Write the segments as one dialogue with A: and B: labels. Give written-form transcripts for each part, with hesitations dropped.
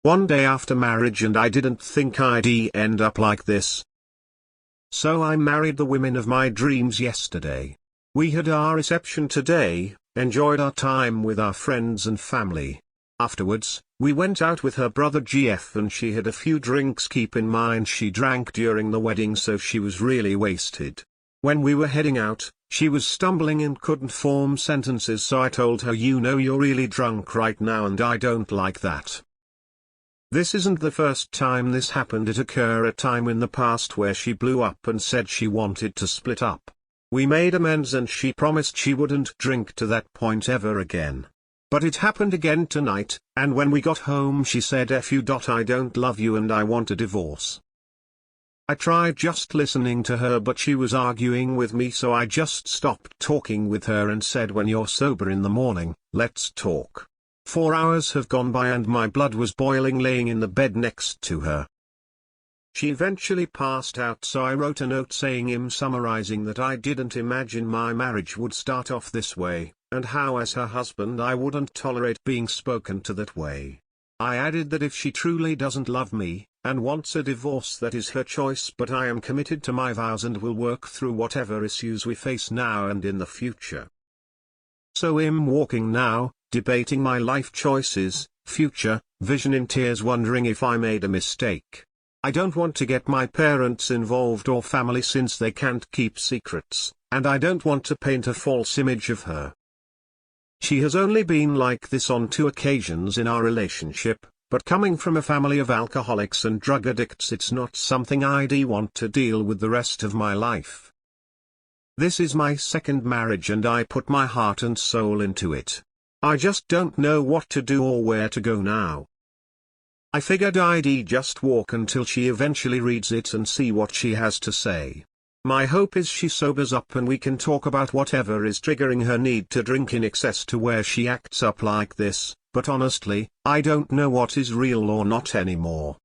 A: One day after marriage, and I didn't think I'd end up like this. So I married the woman of my dreams yesterday. We had our reception today, enjoyed our time with our friends and family. Afterwards, we went out with her brother GF and she had a few drinks. Keep in mind she drank during the wedding, so she was really wasted. When we were heading out, she was stumbling and couldn't form sentences, so I told her, you know, you're really drunk right now and I don't like that. This isn't the first time this happened. It occurred a time in the past where she blew up and said she wanted to split up. We made amends and she promised she wouldn't drink to that point ever again. But it happened again tonight, and when we got home she said, F you. I don't love you and I want a divorce. I tried just listening to her, but she was arguing with me, so I just stopped talking with her and said, when you're sober in the morning, let's talk. 4 hours have gone by and my blood was boiling laying in the bed next to her. She eventually passed out, so I wrote a note summarizing that I didn't imagine my marriage would start off this way, and how as her husband I wouldn't tolerate being spoken to that way. I added that if she truly doesn't love me, and wants a divorce, that is her choice, but I am committed to my vows and will work through whatever issues we face now and in the future. So I'm walking now, debating my life choices, future, vision, in tears, wondering if I made a mistake. I don't want to get my parents involved or family since they can't keep secrets, and I don't want to paint a false image of her. She has only been like this on 2 occasions in our relationship, but coming from a family of alcoholics and drug addicts, it's not something I'd want to deal with the rest of my life. This is my 2nd marriage and I put my heart and soul into it. I just don't know what to do or where to go now. I figured I'd just walk until she eventually reads it and see what she has to say. My hope is she sobers up and we can talk about whatever is triggering her need to drink in excess to where she acts up like this, but honestly, I don't know what is real or not anymore.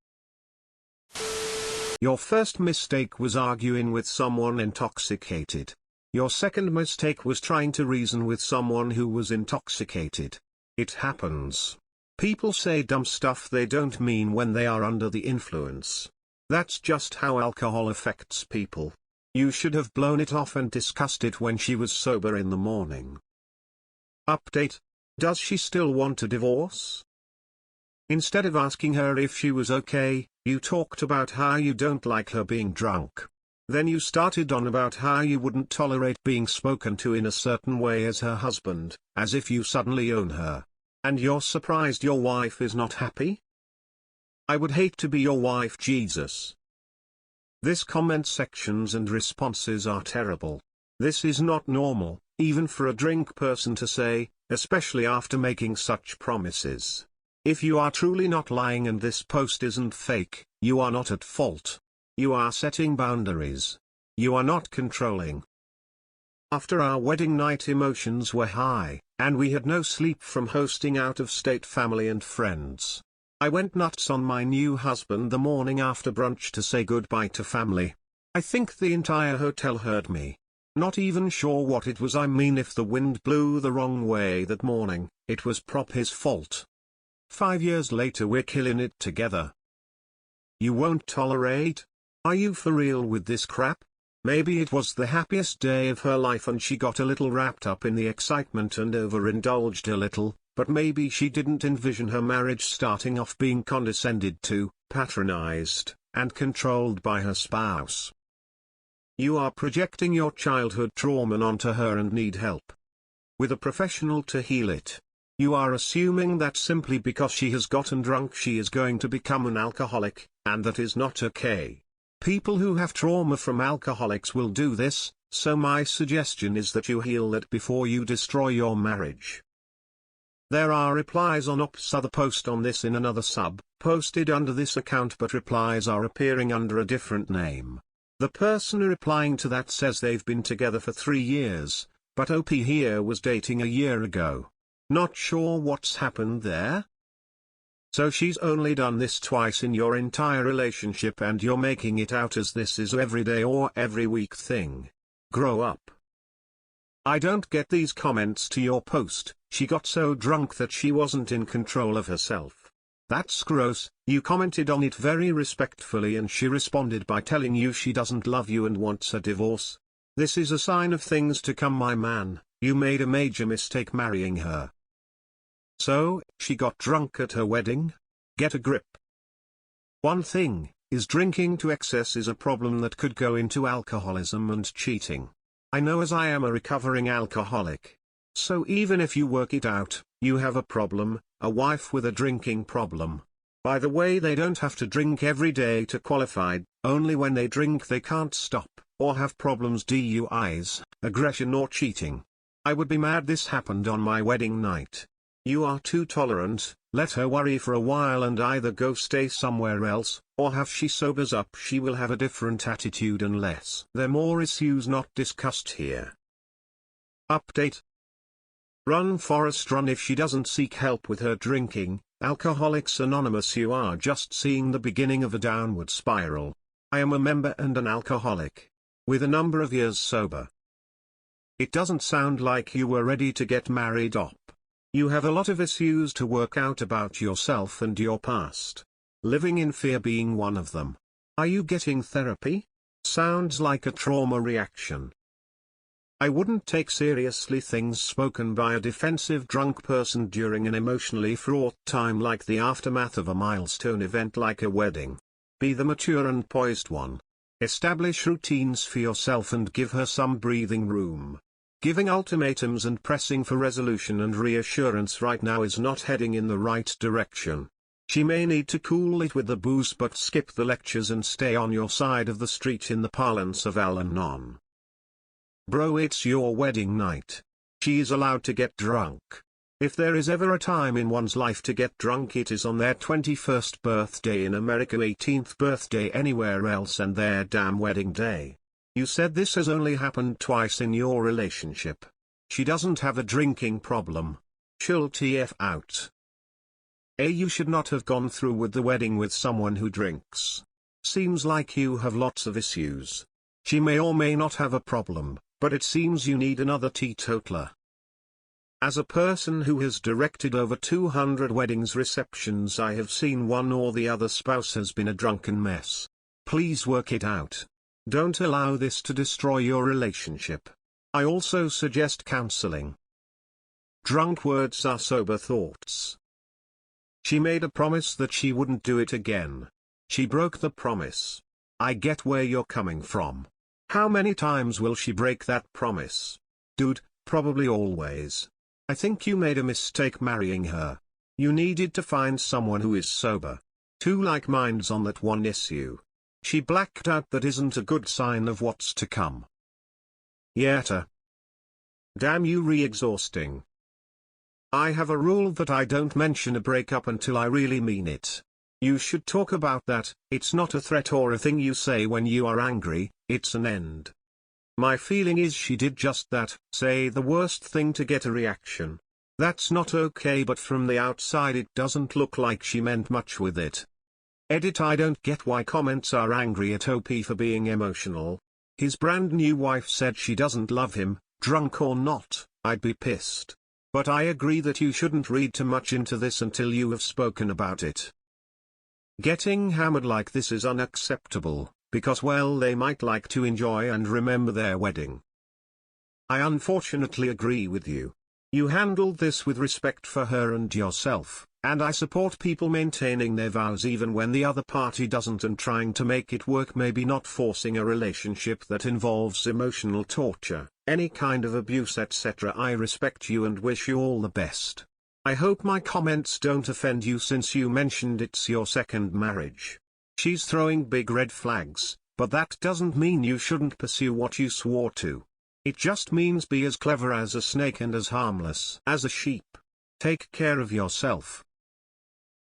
A: Your first mistake was arguing with someone intoxicated. Your second mistake was trying to reason with someone who was intoxicated. It happens. People say dumb stuff they don't mean when they are under the influence. That's just how alcohol affects people. You should have blown it off and discussed it when she was sober in the morning. Update: does she still want a divorce? Instead of asking her if she was okay, you talked about how you don't like her being drunk. Then you started on about how you wouldn't tolerate being spoken to in a certain way as her husband, as if you suddenly own her. And you're surprised your wife is not happy? I would hate to be your wife, Jesus. This comment sections and responses are terrible. This is not normal, even for a drink person to say, especially after making such promises. If you are truly not lying and this post isn't fake, you are not at fault. You are setting boundaries. You are not controlling. After our wedding night, emotions were high, and we had no sleep from hosting out-of-state family and friends. I went nuts on my new husband the morning after brunch to say goodbye to family. I think the entire hotel heard me. Not even sure what it was. I mean, if the wind blew the wrong way that morning, it was his fault. 5 years later we're killing it together. You won't tolerate? Are you for real with this crap? Maybe it was the happiest day of her life and she got a little wrapped up in the excitement and overindulged a little, but maybe she didn't envision her marriage starting off being condescended to, patronized, and controlled by her spouse. You are projecting your childhood trauma onto her and need help with a professional to heal it. You are assuming that simply because she has gotten drunk she is going to become an alcoholic, and that is not okay. People who have trauma from alcoholics will do this, so my suggestion is that you heal that before you destroy your marriage. There are replies on Op's other post on this in another sub, posted under this account, but replies are appearing under a different name. The person replying to that says they've been together for 3 years, but OP here was dating a year ago. Not sure what's happened there? So she's only done this twice in your entire relationship and you're making it out as this is everyday or every week thing. Grow up. I don't get these comments to your post. She got so drunk that she wasn't in control of herself. That's gross. You commented on it very respectfully and she responded by telling you she doesn't love you and wants a divorce. This is a sign of things to come, my man. You made a major mistake marrying her. So, she got drunk at her wedding? Get a grip. One thing is, drinking to excess is a problem that could go into alcoholism and cheating. I know, as I am a recovering alcoholic. So even if you work it out, you have a problem, a wife with a drinking problem. By the way, they don't have to drink every day to qualify, only when they drink they can't stop, or have problems, DUIs, aggression or cheating. I would be mad this happened on my wedding night. You are too tolerant. Let her worry for a while and either go stay somewhere else, or have she sobers up, she will have a different attitude unless there are more issues not discussed here. Update. Run Forrest run if she doesn't seek help with her drinking. Alcoholics Anonymous, you are just seeing the beginning of a downward spiral. I am a member and an alcoholic. With a number of years sober. It doesn't sound like you were ready to get married up. You have a lot of issues to work out about yourself and your past. Living in fear being one of them. Are you getting therapy? Sounds like a trauma reaction. I wouldn't take seriously things spoken by a defensive drunk person during an emotionally fraught time like the aftermath of a milestone event like a wedding. Be the mature and poised one. Establish routines for yourself and give her some breathing room. Giving ultimatums and pressing for resolution and reassurance right now is not heading in the right direction. She may need to cool it with the booze, but skip the lectures and stay on your side of the street, in the parlance of Al-Anon. Bro, it's your wedding night. She is allowed to get drunk. If there is ever a time in one's life to get drunk, it is on their 21st birthday in America, 18th birthday anywhere else, and their damn wedding day. You said this has only happened twice in your relationship. She doesn't have a drinking problem. Chill TF out. You should not have gone through with the wedding with someone who drinks. Seems like you have lots of issues. She may or may not have a problem, but it seems you need another teetotaler. As a person who has directed over 200 weddings receptions, I have seen one or the other spouse has been a drunken mess. Please work it out. Don't allow this to destroy your relationship. I also suggest counseling. Drunk words are sober thoughts. She made a promise that she wouldn't do it again. She broke the promise. I get where you're coming from. How many times will she break that promise? Dude, probably always. I think you made a mistake marrying her. You needed to find someone who is sober. Two like minds on that one issue. She blacked out. That isn't a good sign of what's to come. Yeta. Damn you, re-exhausting. I have a rule that I don't mention a breakup until I really mean it. You should talk about that. It's not a threat or a thing you say when you are angry, it's an end. My feeling is she did just that, say the worst thing to get a reaction. That's not okay, but from the outside it doesn't look like she meant much with it. Edit. I don't get why comments are angry at OP for being emotional. His brand new wife said she doesn't love him, drunk or not. I'd be pissed. But I agree that you shouldn't read too much into this until you have spoken about it. Getting hammered like this is unacceptable, because well, they might like to enjoy and remember their wedding. I unfortunately agree with you. You handled this with respect for her and yourself, and I support people maintaining their vows even when the other party doesn't and trying to make it work, maybe not forcing a relationship that involves emotional torture, any kind of abuse, etc. I respect you and wish you all the best. I hope my comments don't offend you since you mentioned it's your second marriage. She's throwing big red flags, but that doesn't mean you shouldn't pursue what you swore to. It just means be as clever as a snake and as harmless as a sheep. Take care of yourself.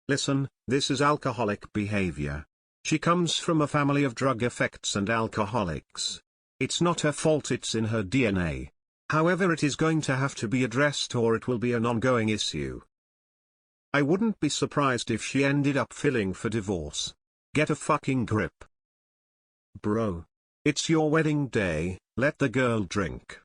A: Listen, this is alcoholic behavior. She comes from a family of drug effects and alcoholics. It's not her fault, it's in her DNA. However, it is going to have to be addressed or it will be an ongoing issue. I wouldn't be surprised if she ended up filing for divorce. Get a fucking grip. Bro. It's your wedding day, let the girl drink.